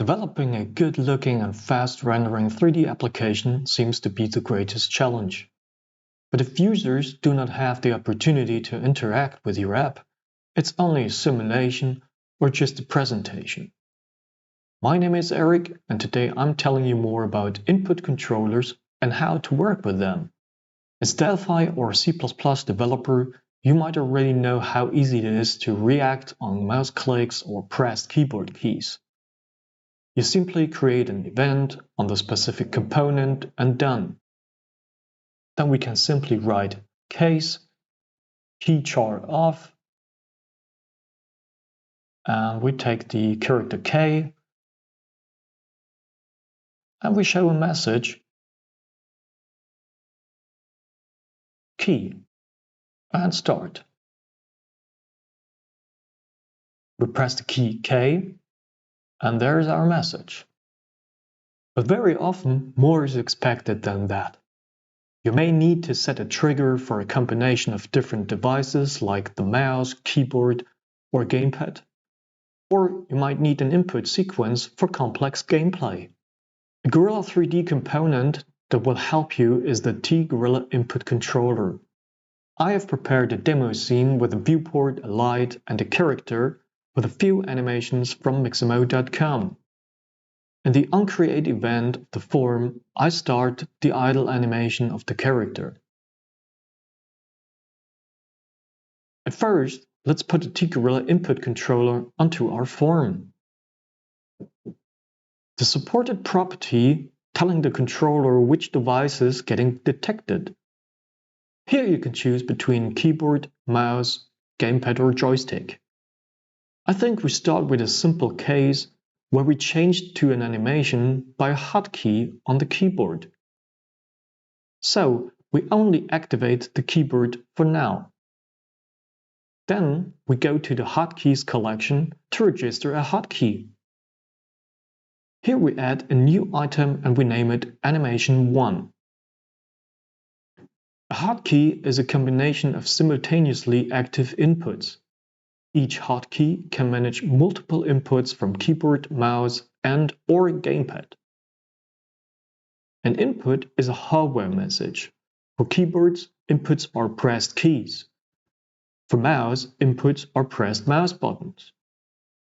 Developing a good-looking and fast-rendering 3D application seems to be the greatest challenge. But if users do not have the opportunity to interact with your app, it's only a simulation or just a presentation. My name is Eric, and today I'm telling you more about input controllers and how to work with them. As Delphi or C++ developer, you might already know how easy it is to react on mouse clicks or pressed keyboard keys. You simply create an event on the specific component and done. Then we can simply write case keychar off, and we take the character K and we show a message key and start. We press the key K and there is our message. But very often more is expected than that. You may need to set a trigger for a combination of different devices like the mouse, keyboard, or gamepad. Or you might need an input sequence for complex gameplay. A Gorilla 3D component that will help you is the T-Gorilla input controller. I have prepared a demo scene with a viewport, a light, and a character with a few animations from Mixamo.com. In the onCreate event of the form, I start the idle animation of the character. At first, let's put the T-Gorilla input controller onto our form. The supported property telling the controller which device is getting detected. Here you can choose between keyboard, mouse, gamepad or joystick. I think we start with a simple case where we change to an animation by a hotkey on the keyboard. So we only activate the keyboard for now. Then we go to the hotkeys collection to register a hotkey. Here we add a new item and we name it Animation 1. A hotkey is a combination of simultaneously active inputs. Each hotkey can manage multiple inputs from keyboard, mouse, and/or gamepad. An input is a hardware message. For keyboards, inputs are pressed keys. For mouse, inputs are pressed mouse buttons.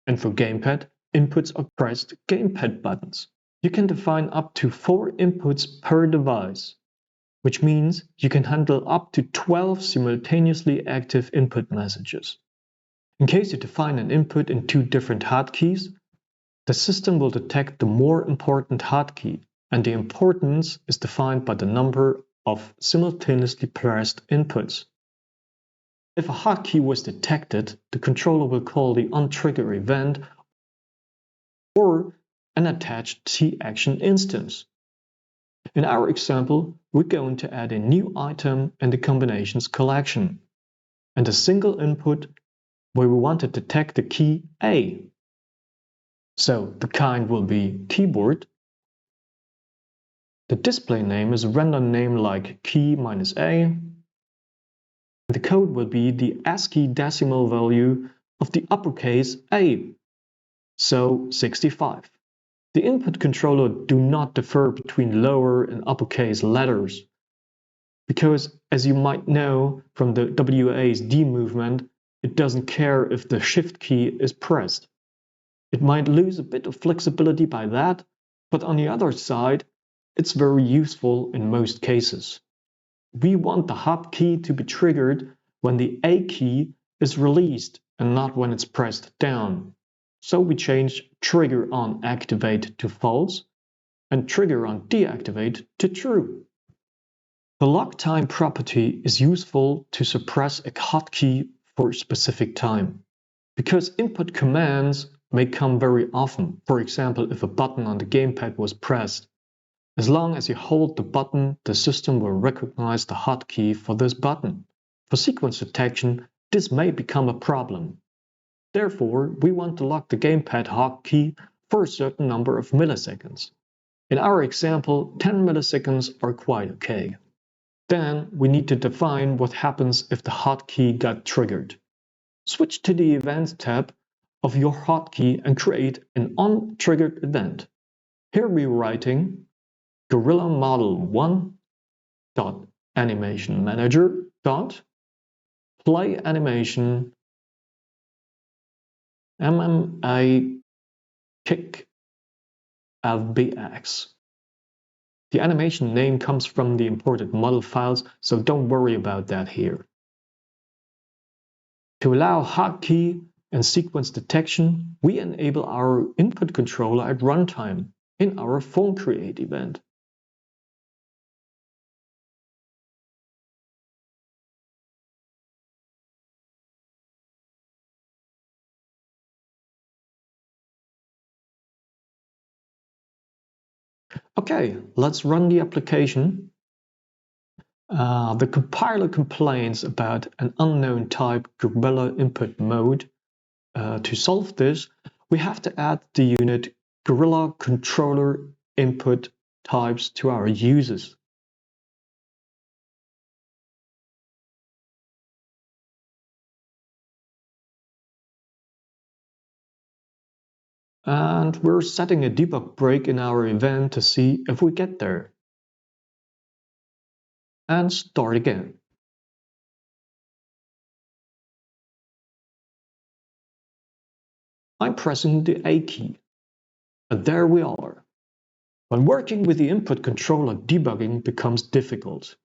And for gamepad, inputs are pressed gamepad buttons. You can define up to 4 inputs per device, which means you can handle up to 12 simultaneously active input messages. In case you define an input in 2 different hotkeys, the system will detect the more important hotkey, and the importance is defined by the number of simultaneously pressed inputs. If a hotkey was detected, the controller will call the onTrigger event or an attached T-action instance. In our example, we're going to add a new item in the combinations collection and a single input where we want to detect the key A. So the kind will be keyboard. The display name is a random name like key-A. The code will be the ASCII decimal value of the uppercase A, so 65. The input controller do not differ between lower and uppercase letters, because as you might know from the WASD movement, it doesn't care if the shift key is pressed. It might lose a bit of flexibility by that, but on the other side, it's very useful in most cases. We want the hotkey to be triggered when the A key is released and not when it's pressed down. So we change trigger on activate to false and trigger on deactivate to true. The lock time property is useful to suppress a hotkey for a specific time, because input commands may come very often. For example, if a button on the gamepad was pressed. As long as you hold the button, the system will recognize the hotkey for this button. For sequence detection, this may become a problem. Therefore, we want to lock the gamepad hotkey for a certain number of milliseconds. In our example, 10 milliseconds are quite okay. Then we need to define what happens if the hotkey got triggered. Switch to the Events tab of your hotkey and create an on-triggered event. Here we're writing Gorilla Model 1 dot animation manager dot play animation MMA kick FBX. The animation name comes from the imported model files, so don't worry about that here. To allow hotkey and sequence detection, we enable our input controller at runtime in our phone create event. Okay, let's run the application. The compiler complains about an unknown type Gorilla input mode. To solve this, we have to add the unit Gorilla controller input types to our uses. And we're setting a debug break in our event to see if we get there. And start again. I'm pressing the A key. And there we are. When working with the input controller, debugging becomes difficult.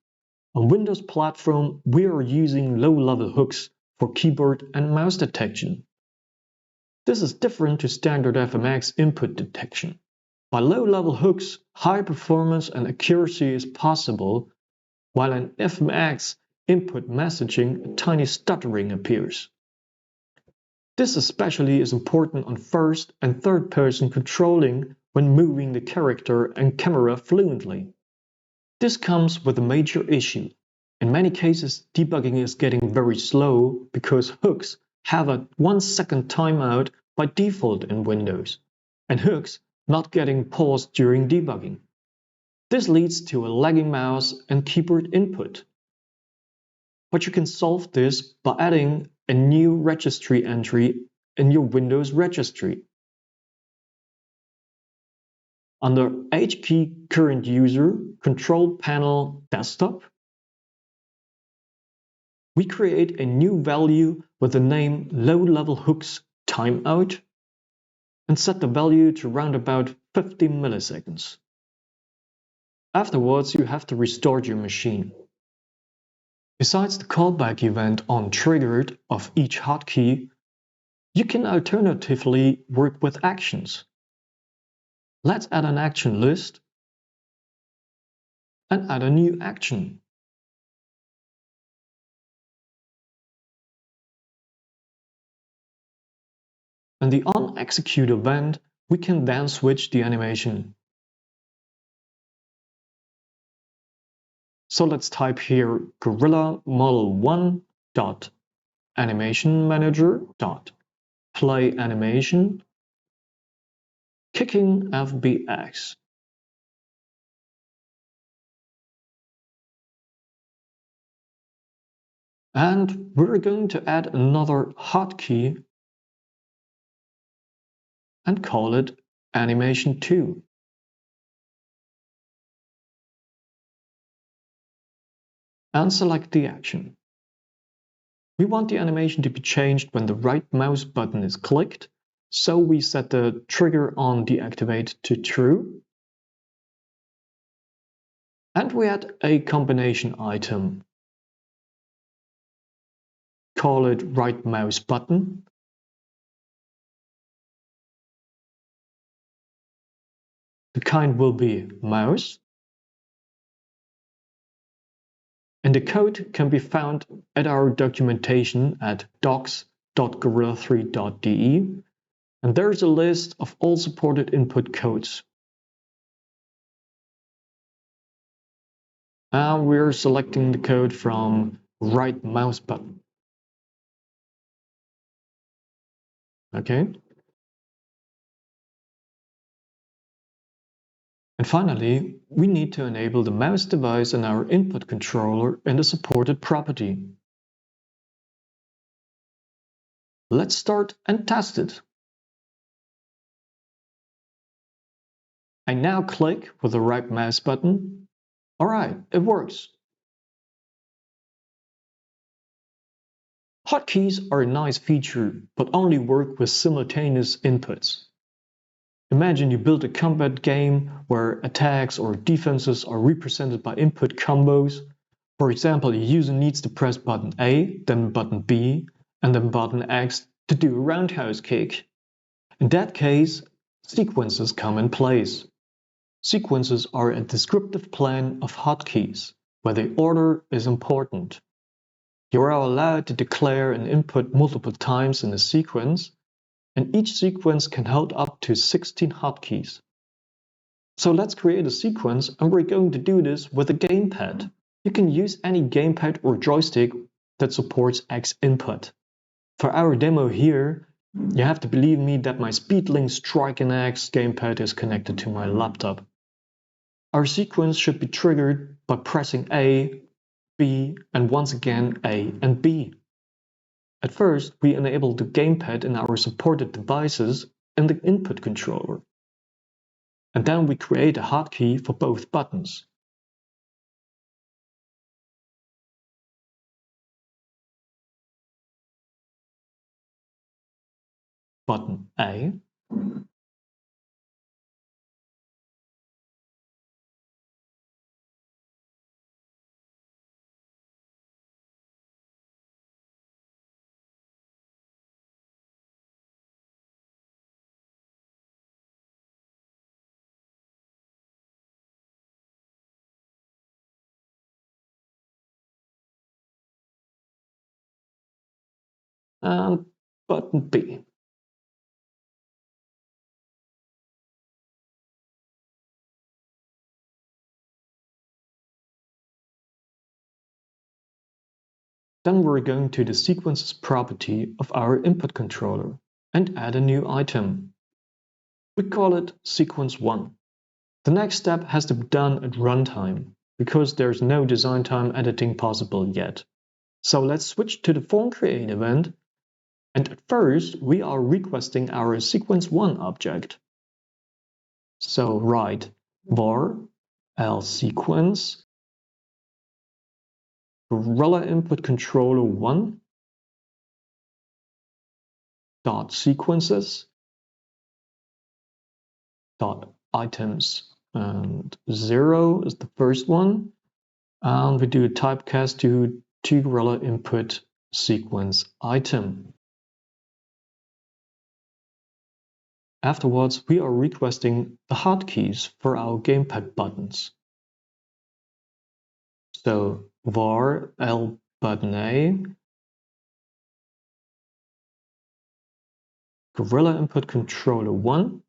On Windows platform, we are using low-level hooks for keyboard and mouse detection. This is different to standard FMX input detection. By low-level hooks, high performance and accuracy is possible, while in FMX input messaging, a tiny stuttering appears. This especially is important on first and third person controlling when moving the character and camera fluently. This comes with a major issue. In many cases, debugging is getting very slow because hooks have a 1-second timeout by default in Windows, and hooks not getting paused during debugging. This leads to a lagging mouse and keyboard input. But you can solve this by adding a new registry entry in your Windows registry. Under HKey Current User Control Panel Desktop, we create a new value with the name Low-Level Hooks Timeout and set the value to round about 50 milliseconds. Afterwards, you have to restart your machine. Besides the callback event on triggered of each hotkey, you can alternatively work with actions. Let's add an action list and add a new action. And the on-execute event, we can then switch the animation. So let's type here Gorilla Model 1 dot animation manager dot play animation kicking FBX. And we're going to add another hotkey and call it animation 2. And select the action. We want the animation to be changed when the right mouse button is clicked, so we set the trigger on deactivate to true. And we add a combination item. Call it right mouse button. The kind will be mouse. And the code can be found at our documentation at docs.gorilla3.de, and there's a list of all supported input codes. And we're selecting the code from right mouse button. Okay. And finally, we need to enable the mouse device in our input controller in the supported property. Let's start and test it. I now click with the right mouse button. Alright, it works. Hotkeys are a nice feature, but only work with simultaneous inputs. Imagine you build a combat game where attacks or defenses are represented by input combos. For example, a user needs to press button A, then button B, and then button X to do a roundhouse kick. In that case, sequences come in place. Sequences are a descriptive plan of hotkeys, where the order is important. You are allowed to declare an input multiple times in a sequence, and each sequence can hold up to 16 hotkeys. So let's create a sequence, and we're going to do this with a gamepad. You can use any gamepad or joystick that supports X input. For our demo here, you have to believe me that my SpeedLink Strike and X gamepad is connected to my laptop. Our sequence should be triggered by pressing A, B, and once again A and B. At first, we enable the gamepad in our supported devices in the input controller. And then we create a hotkey for both buttons. Button A, and button B. Then we're going to the sequences property of our input controller and add a new item. We call it sequence 1. The next step has to be done at runtime, because there's no design time editing possible yet. So let's switch to the form create event, and at first we are requesting our sequence 1 object. So write var lSequence Gorilla Input Controller 1 dot sequences dot items, and 0 is the first one, and we do a typecast to Gorilla Input Sequence Item. Afterwards, we are requesting the hotkeys for our gamepad buttons. So var l button A, Gorilla Input Controller 1,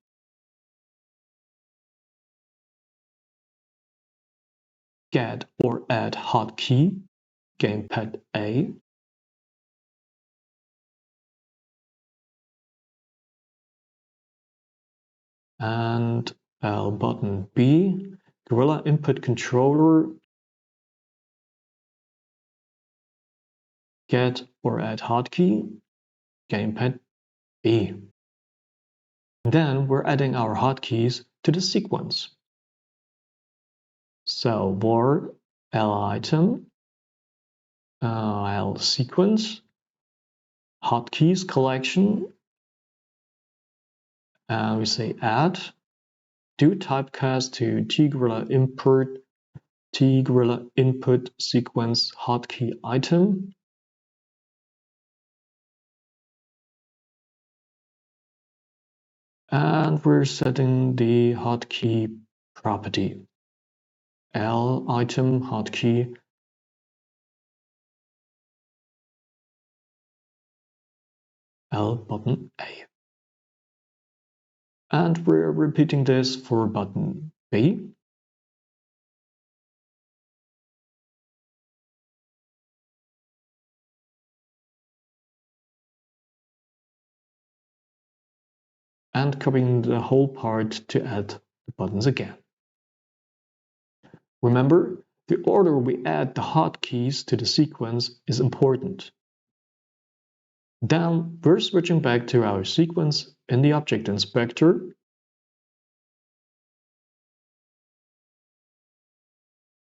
get or add hotkey, gamepad A, and L button B, Gorilla Input Controller, get or add hotkey, gamepad B. Then we're adding our hotkeys to the sequence. So var litem, lSequence, hotkeys collection, and we say add, do typecast to Gorilla Input Sequence Hotkey Item, and we're setting the hotkey property litem hotkey L button A. And we're repeating this for button B. And copying the whole part to add the buttons again. Remember, the order we add the hotkeys to the sequence is important. Then we're switching back to our sequence in the Object Inspector.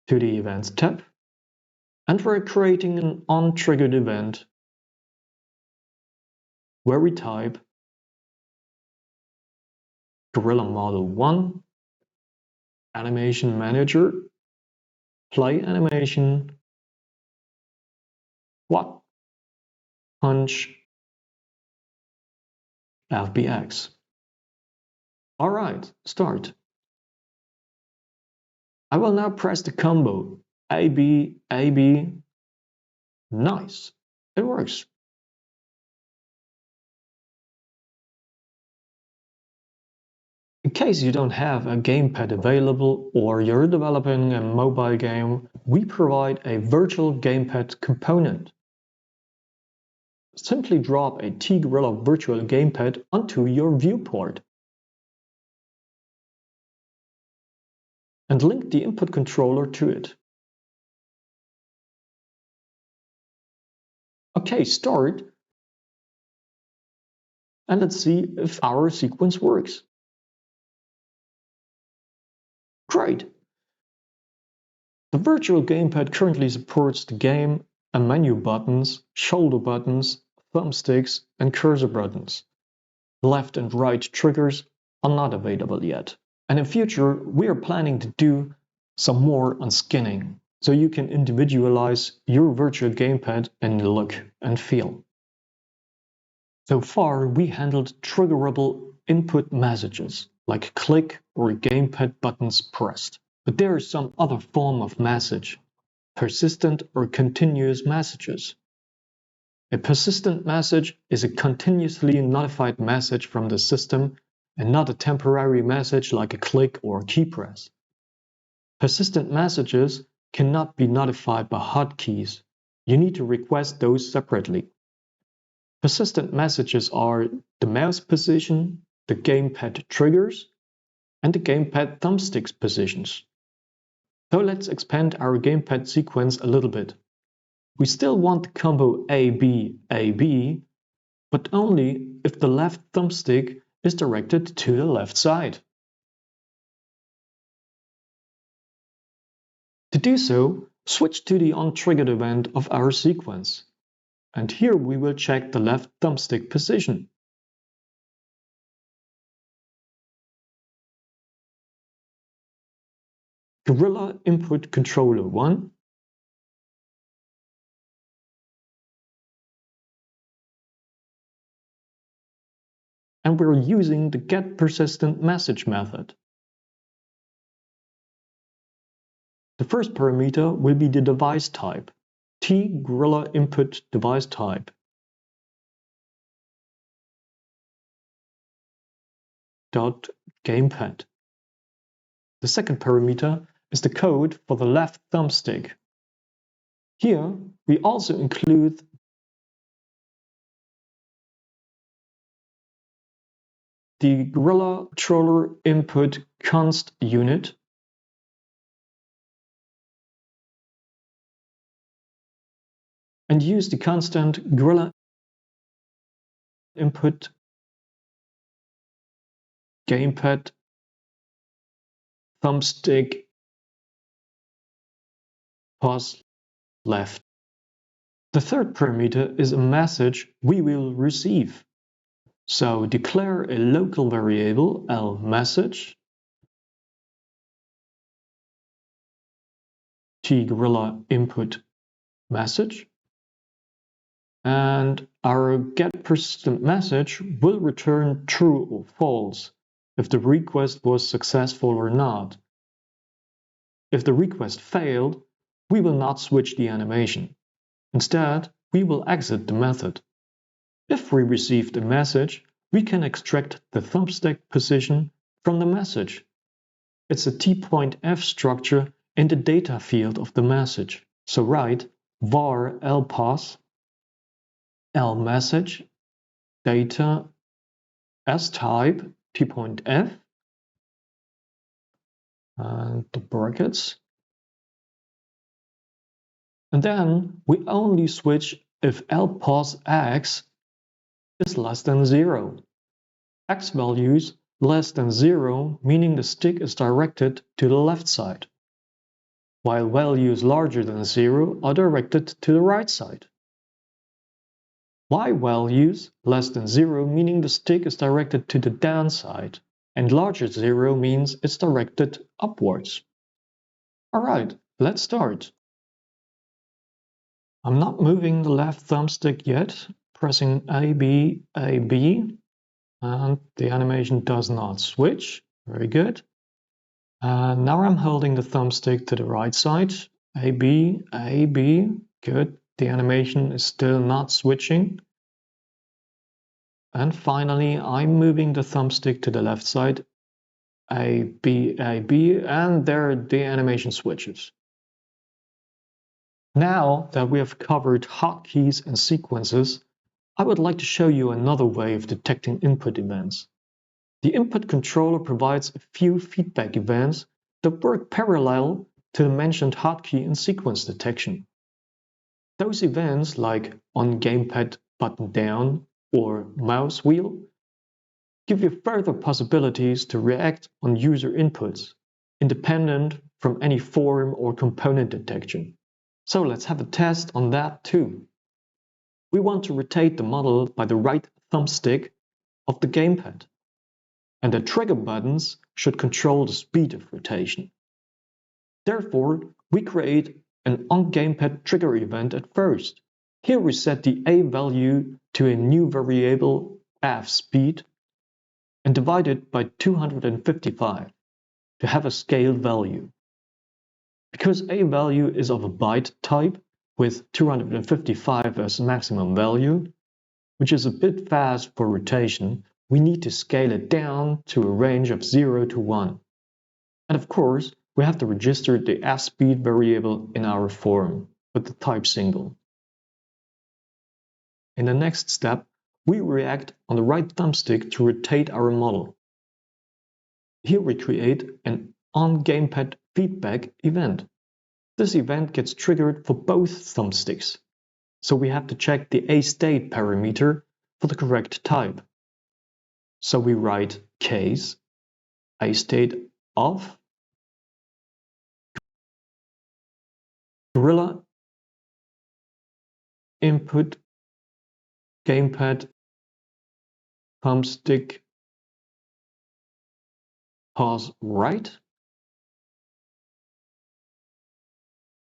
To the Events tab. And we're creating an on-triggered event where we type Gorilla Model 1, Animation Manager, Play Animation, What, Punch, FBX. Alright, start. I will now press the combo AB, AB. Nice, it works. In case you don't have a gamepad available or you're developing a mobile game, we provide a virtual gamepad component. Simply drop a T-Gorilla virtual gamepad onto your viewport and link the input controller to it. Okay, start. And let's see if our sequence works. Great! The virtual gamepad currently supports the game and menu buttons, shoulder buttons, thumbsticks, and cursor buttons. Left and right triggers are not available yet. And in future, we are planning to do some more on skinning, so you can individualize your virtual gamepad in look and feel. So far, we handled triggerable input messages, like click or gamepad buttons pressed. But there is some other form of message, persistent or continuous messages. A persistent message is a continuously notified message from the system and not a temporary message like a click or key press. Persistent messages cannot be notified by hotkeys. You need to request those separately. Persistent messages are the mouse position, the gamepad triggers, and the gamepad thumbsticks positions. So let's expand our gamepad sequence a little bit. We still want the combo AB, AB, but only if the left thumbstick is directed to the left side. To do so, switch to the on-triggered event of our sequence. And here we will check the left thumbstick position. Gorilla Input Controller 1. And we're using the getPersistentMessage method. The first parameter will be the device type, T-Gorilla Input Device Type. .gamepad. The second parameter is the code for the left thumbstick. Here we also include the Gorilla Controller Input Const unit and use the constant Gorilla Input Gamepad Thumbstick pause left. The third parameter is a message we will receive. So declare a local variable lMessage T-Gorilla Input Message, and our getPersistentMessage will return true or false if the request was successful or not. If the request failed, we will not switch the animation. Instead, we will exit the method. If we received a message, we can extract the thumbstick position from the message. It's a t.f structure in the data field of the message. So write var lpos lMessage data as type t.f and the brackets. And then we only switch if lpos x is less than 0. X values less than 0 meaning the stick is directed to the left side, while values larger than 0 are directed to the right side. Y values less than 0 meaning the stick is directed to the down side, and larger 0 means it's directed upwards. Alright, let's start. I'm not moving the left thumbstick yet, pressing A, B, and the animation does not switch. Very good. Now I'm holding the thumbstick to the right side, A, B, good. The animation is still not switching. And finally, I'm moving the thumbstick to the left side, A, B, and there the animation switches. Now that we have covered hotkeys and sequences, I would like to show you another way of detecting input events. The input controller provides a few feedback events that work parallel to the mentioned hotkey and sequence detection. Those events, like on gamepad button down or mouse wheel, give you further possibilities to react on user inputs, independent from any form or component detection. So let's have a test on that too. We want to rotate the model by the right thumbstick of the gamepad, and the trigger buttons should control the speed of rotation. Therefore, we create an on-gamepad trigger event at first. Here we set the A value to a new variable f speed and divide it by 255 to have a scaled value. Because A value is of a byte type with 255 as maximum value, which is a bit fast for rotation, we need to scale it down to a range of 0 to 1. And of course, we have to register the f-speed variable in our form with the type single. In the next step, we react on the right thumbstick to rotate our model. Here we create an on-gamepad feedback event. This event gets triggered for both thumbsticks, so we have to check the A-state parameter for the correct type. So we write case A-state of Gorilla input gamepad thumbstick pause right,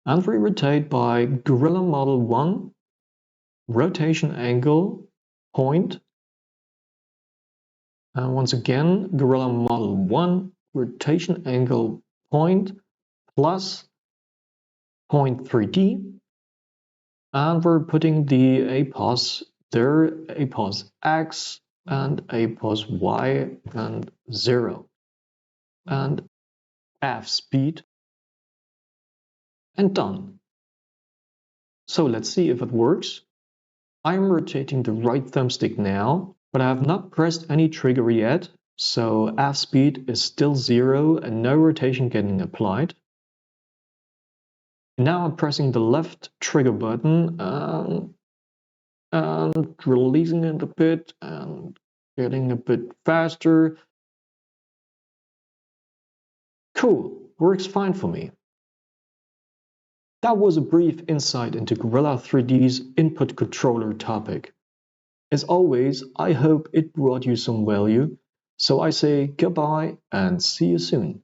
and we rotate by Gorilla Model 1 rotation angle point, and once again Gorilla Model 1 rotation angle point plus 0.3D, and we're putting the APOS there, APOS X and APOS Y and 0, and F speed, and done. So let's see if it works. I'm rotating the right thumbstick now, but I have not pressed any trigger yet, so F speed is still 0 and no rotation getting applied. Now I'm pressing the left trigger button and releasing it a bit and getting a bit faster. Cool, works fine for me. That was a brief insight into Gorilla 3D's input controller topic. As always, I hope it brought you some value, so I say goodbye and see you soon.